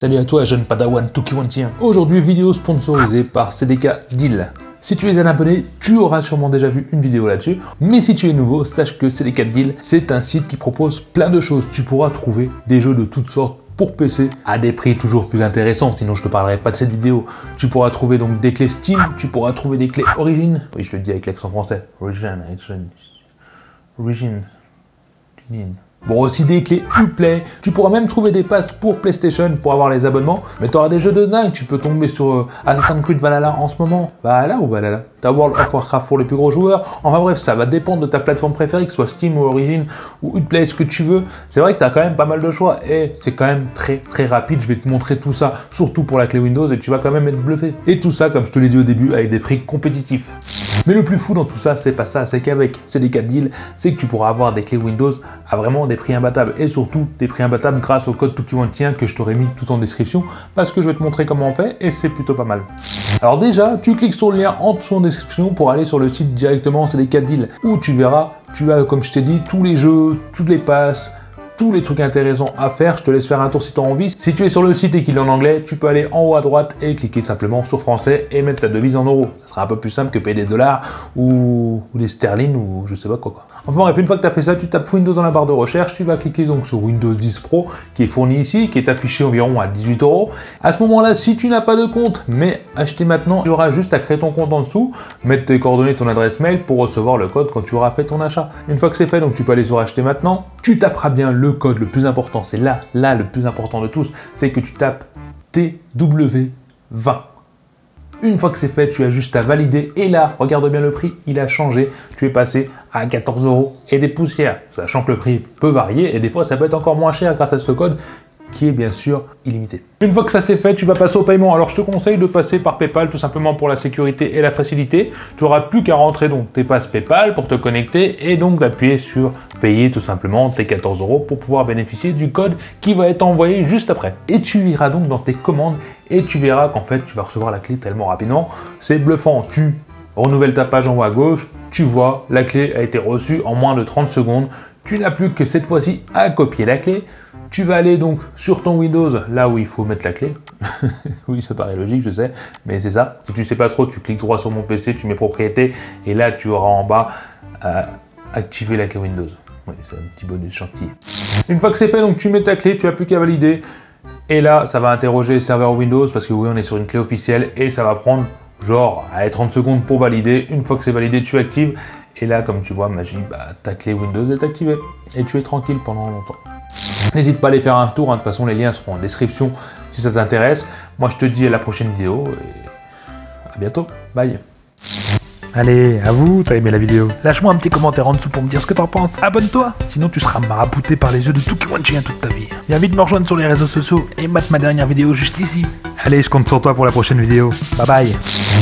Salut à toi jeune padawan Tukiwantien. Aujourd'hui vidéo sponsorisée par CDK Deal. Si tu es un abonné, tu auras sûrement déjà vu une vidéo là-dessus, mais si tu es nouveau, sache que CDK Deal, c'est un site qui propose plein de choses. Tu pourras trouver des jeux de toutes sortes pour PC à des prix toujours plus intéressants, sinon je te parlerai pas de cette vidéo. Tu pourras trouver donc des clés Steam, tu pourras trouver des clés Origin, oui je le dis avec l'accent français, Origin. Bon, aussi des clés Uplay, tu pourras même trouver des passes pour PlayStation pour avoir les abonnements, mais tu auras des jeux de dingue, tu peux tomber sur Assassin's Creed Valhalla en ce moment, Valhalla ou Valhalla, t'as World of Warcraft pour les plus gros joueurs, enfin bref, ça va dépendre de ta plateforme préférée, que ce soit Steam ou Origin ou Uplay, ce que tu veux, c'est vrai que tu as quand même pas mal de choix, et c'est quand même très rapide, je vais te montrer tout ça, surtout pour la clé Windows, et tu vas quand même être bluffé. Et tout ça, comme je te l'ai dit au début, avec des prix compétitifs. Mais le plus fou dans tout ça, c'est pas ça, c'est qu'avec CDK Deal, c'est que tu pourras avoir des clés Windows à vraiment des prix imbattables, et surtout des prix imbattables grâce au code Tukiwantien que je t'aurais mis tout en description, parce que je vais te montrer comment on fait, et c'est plutôt pas mal. Alors déjà, tu cliques sur le lien en dessous en description pour aller sur le site directement CDK Deal, où tu verras, tu as, comme je t'ai dit, tous les jeux, toutes les passes, tous les trucs intéressants à faire. Je te laisse faire un tour si tu as envie. Si tu es sur le site et qu'il est en anglais, tu peux aller en haut à droite et cliquer simplement sur français et mettre ta devise en euros. Ça sera un peu plus simple que payer des dollars ou des sterling ou je sais pas quoi. Enfin bref, une fois que tu as fait ça, tu tapes Windows dans la barre de recherche, tu vas cliquer donc sur Windows 10 Pro qui est fourni ici, qui est affiché environ à 18 €. À ce moment-là, si tu n'as pas de compte, mais acheter maintenant, tu auras juste à créer ton compte en dessous, mettre tes coordonnées, ton adresse mail pour recevoir le code quand tu auras fait ton achat. Une fois que c'est fait, donc tu peux aller sur acheter maintenant, tu taperas bien le code le plus important, c'est là le plus important de tous, c'est que tu tapes TW20. Une fois que c'est fait, tu as juste à valider et là, regarde bien le prix, il a changé, tu es passé à 14 € et des poussières, sachant que le prix peut varier et des fois ça peut être encore moins cher grâce à ce code qui est bien sûr illimité. Une fois que ça c'est fait, tu vas passer au paiement. Alors je te conseille de passer par PayPal tout simplement pour la sécurité et la facilité. Tu n'auras plus qu'à rentrer donc tes passes PayPal pour te connecter et donc d'appuyer sur payer tout simplement tes 14 € pour pouvoir bénéficier du code qui va être envoyé juste après. Et tu iras donc dans tes commandes et tu verras qu'en fait tu vas recevoir la clé tellement rapidement. C'est bluffant. Tu renouvelles ta page en haut à gauche, tu vois la clé a été reçue en moins de 30 secondes. Tu n'as plus que cette fois-ci à copier la clé. Tu vas aller donc sur ton Windows, là où il faut mettre la clé. Oui, ça paraît logique, je sais, mais c'est ça. Si tu ne sais pas trop, tu cliques droit sur mon PC, tu mets propriétés, et là tu auras en bas activer la clé Windows. Oui, c'est un petit bonus gentil. Une fois que c'est fait, donc tu mets ta clé, tu n'as plus qu'à valider. Et là, ça va interroger le serveur Windows, parce que oui, on est sur une clé officielle, et ça va prendre genre 30 secondes pour valider. Une fois que c'est validé, tu actives. Et là, comme tu vois, magie, ta clé Windows est activée. Et tu es tranquille pendant longtemps. N'hésite pas à aller faire un tour, de toute façon les liens seront en description si ça t'intéresse. Moi je te dis à la prochaine vidéo et à bientôt, bye. Allez, à vous, t'as aimé la vidéo? Lâche-moi un petit commentaire en dessous pour me dire ce que t'en penses. Abonne-toi, sinon tu seras marabouté par les jeux de Tukiwantien toute ta vie. Viens vite me rejoindre sur les réseaux sociaux et mate ma dernière vidéo juste ici. Allez, je compte sur toi pour la prochaine vidéo. Bye bye.